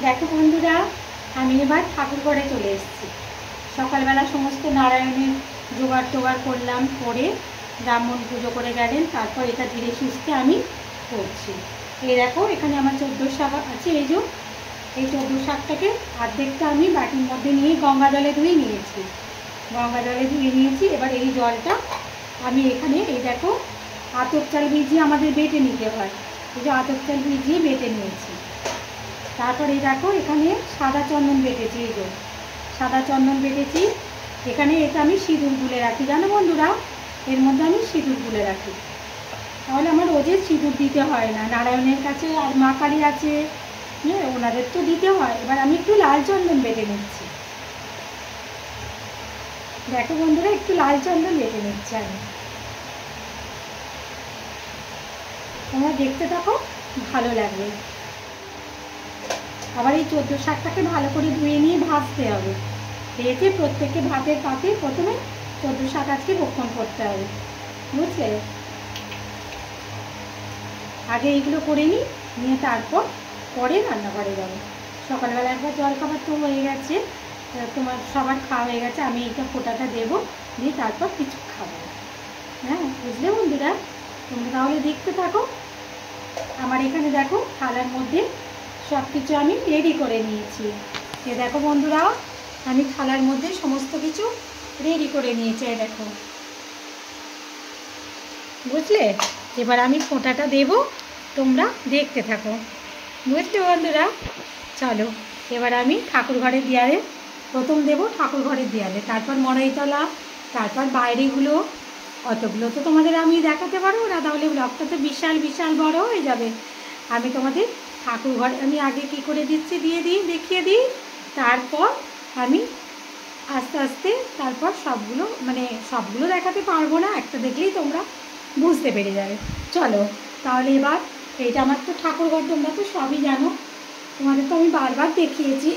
দেখো বন্ধুরা, আমি এবার ঠাকুর ঘরে চলে এসেছি। সকালবেলা সমস্ত নারায়ণের জোগাড় টোগাড় করলাম, করে ব্রাহ্মণ পুজো করে গেলেন। তারপর এটা ধীরে সুস্থে আমি করছি। এই দেখো, এখানে আমার 14 শাক আছে। এই যে এই 14 শাকটাকে অর্ধেকটা আমি বাটির মধ্যে নিয়ে গঙ্গা জলে ধুয়ে নিয়েছি। এবার এই জলটা আমি এখানে, এই দেখো, আতপ চাল ভিজিয়ে আমাদের বেটে নিতে হয়। এই যে আতপ চাল ভিজিয়ে বেটে নিয়েছি। তারপরে দেখো, এখানে সাদা চন্দন বেটেছি। এই যে সাদা চন্দন বেটেছি। এখানে এটা আমি সিঁদুর গুলে রাখি, জানো বন্ধুরা, এর মধ্যে আমি সিঁদুর গুলে রাখি। তাহলে আমার রোজে সিঁদুর দিতে হয় না। নারায়ণের কাছে আর মা কালী আছে, ওনাদের তো দিতে হয়। এবার আমি একটু লাল চন্দন বেটে নিচ্ছি। দেখো বন্ধুরা, একটু লাল চন্দন বেটে নিচ্ছি আমি। তোমরা দেখতে থাকো, ভালো লাগবে। আবার এই 14 শাকটাকে ভালো করে ধুয়ে নিয়ে ভাজতে হবে। ভেজে প্রত্যেককে ভাতের পাতে প্রথমে 14 শাক আজকে ভক্ষণ করতে হবে, বুঝলে। আগে এইগুলো করে নিয়ে তারপর পরে রান্নাঘরে যাবো। সকালবেলা একবার জলখাবার তো হয়ে গেছে, তোমার সবার খাওয়া হয়ে গেছে। আমি এইটা ফোঁটাটা দেবো, দিয়ে তারপর কিছু খাবো। হ্যাঁ, বুঝলে বন্ধুরা, তোমরা তাহলে দেখতে থাকো। আমার এখানে দেখো থালার মধ্যে সব কিছু আমি রেডি করে নিয়েছি। এ দেখো বন্ধুরা, আমি থালার মধ্যে সমস্ত কিছু রেডি করে নিয়েছি। এই দেখো, বুঝলে। এবার আমি ফোঁটাটা দেব, তোমরা দেখতে থাকো, বুঝলে বন্ধুরা। চলো, এবার আমি ঠাকুর ঘরের দেয়ালে প্রথম দেব, ঠাকুর ঘরের দেয়ালে, তারপর মড়াইতলা, তারপর বাইরেগুলো। অতগুলো তো তোমাদের আমি দেখাতে পারবো না, তাহলে ব্লগটা তো বিশাল বিশাল বড় হয়ে যাবে। আমি তোমাদের ঠাকুর ঘরে আমি আগে কি করে দিচ্ছি দেখিয়ে দিই। তারপর আমি আস্তে আস্তে তারপর সবগুলো দেখাতে পারবো না, একটা দেখলেই তোমরা বুঝতে পেরে যাবে। চলো তাহলে, এবার এইটা আমার তো ঠাকুর ঘর, তোমরা তো সবই জানো, তোমাদের তো আমি বারবার দেখিয়েছি।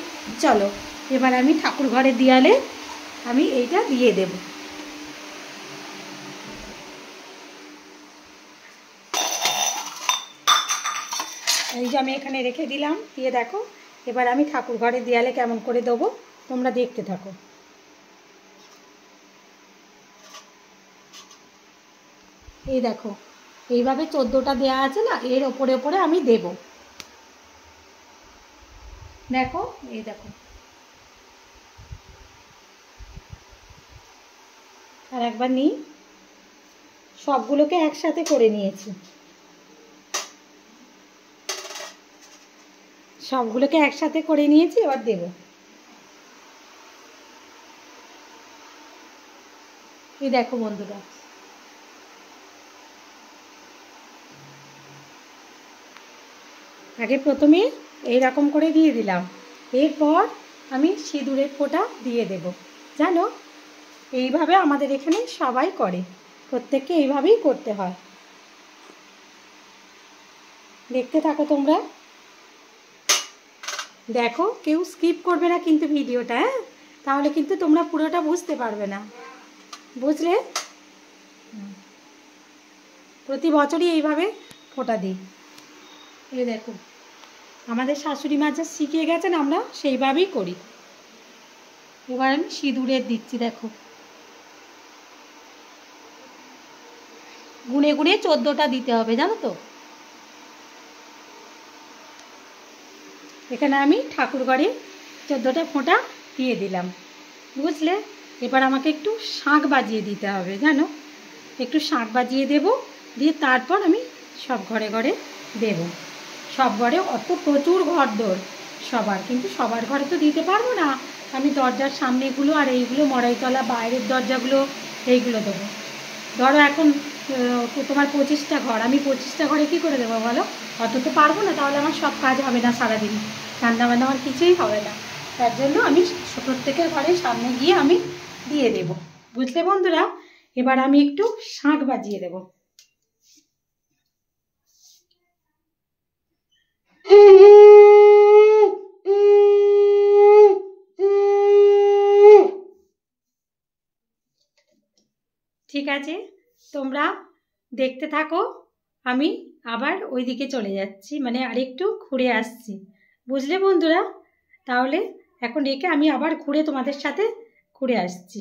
চলো, এবার আমি ঠাকুর ঘরের দেয়ালে আমি এইটা দিয়ে দেব। এই যে আমি এখানে রেখে দিলাম, দিয়ে দেখো, এবার আমি ঠাকুর ঘরের দেয়ালে কেমন করে দেবো তোমরা দেখতে থাকো। এই দেখো, এইভাবে 14টা দেয়া আছে না, এর ওপরে ওপরে আমি দেব। দেখো, এই দেখো, আর একবার নিই, সবগুলোকে একসাথে করে নিয়েছি। এবার দেব। এই দেখো বন্ধুরা, আগে প্রথমে এইরকম করে দিয়ে দিলাম। এরপর আমি সিঁদুরের ফোঁটা দিয়ে দেব। জানো, এইভাবে আমাদের এখানে সবাই করে, প্রত্যেককে এইভাবেই করতে হয়। দেখতে থাকো তোমরা, দেখো, কেউ স্কিপ করবে না কিন্তু ভিডিওটা, হ্যাঁ, তাহলে কিন্তু তোমরা পুরোটা বুঝতে পারবে না, বুঝলে। প্রতি বছরই এইভাবে ফোঁটা দিই। এই দেখো, আমাদের শাশুড়ি মা যা শিখিয়ে গেছেন আমরা সেইভাবেই করি। এবার আমি সিঁদুরের দিচ্ছি। দেখো, গুনে গুনে 14টা দিতে হবে, জানো তো। এখানে আমি ঠাকুর ঘরে 14টা ফোঁটা দিয়ে দিলাম, বুঝলে। এবার আমাকে একটু শাঁখ বাজিয়ে দিতে হবে, জানো, একটু শাঁখ বাজিয়ে দেব, দিয়ে তারপর আমি সব ঘরে ঘরে দেব। সব ঘরে অত প্রচুর ঘর দোর সবার, কিন্তু সবার ঘরে তো দিতে পারবো না। আমি দরজার সামনেগুলো আর এইগুলো মড়াইতলা বাইরের দরজাগুলো এইগুলো দেবো। ধরো এখন তোমার 25টা ঘর, আমি 25টা ঘরে কী করে দেবো বলো, অত তো পারবো না, তাহলে আমার সব কাজ হবে না সারাদিন, রান্নাবান্না আমার কিছুই হবে না। তার জন্য আমি প্রত্যেকের ঘরের সামনে গিয়ে আমি দিয়ে দেব, বুঝলে বন্ধুরা। এবার আমি একটু শাঁখ বাজিয়ে দেব। ঠিক আছে, তোমরা দেখতে থাকো। আমি আবার ওইদিকে চলে যাচ্ছি, মানে আরেকটু ঘুরে আসছি, বুঝলে বন্ধুরা? তাহলে এখন রেখে আমি আবার ঘুরে তোমাদের সাথে ঘুরে আসছি।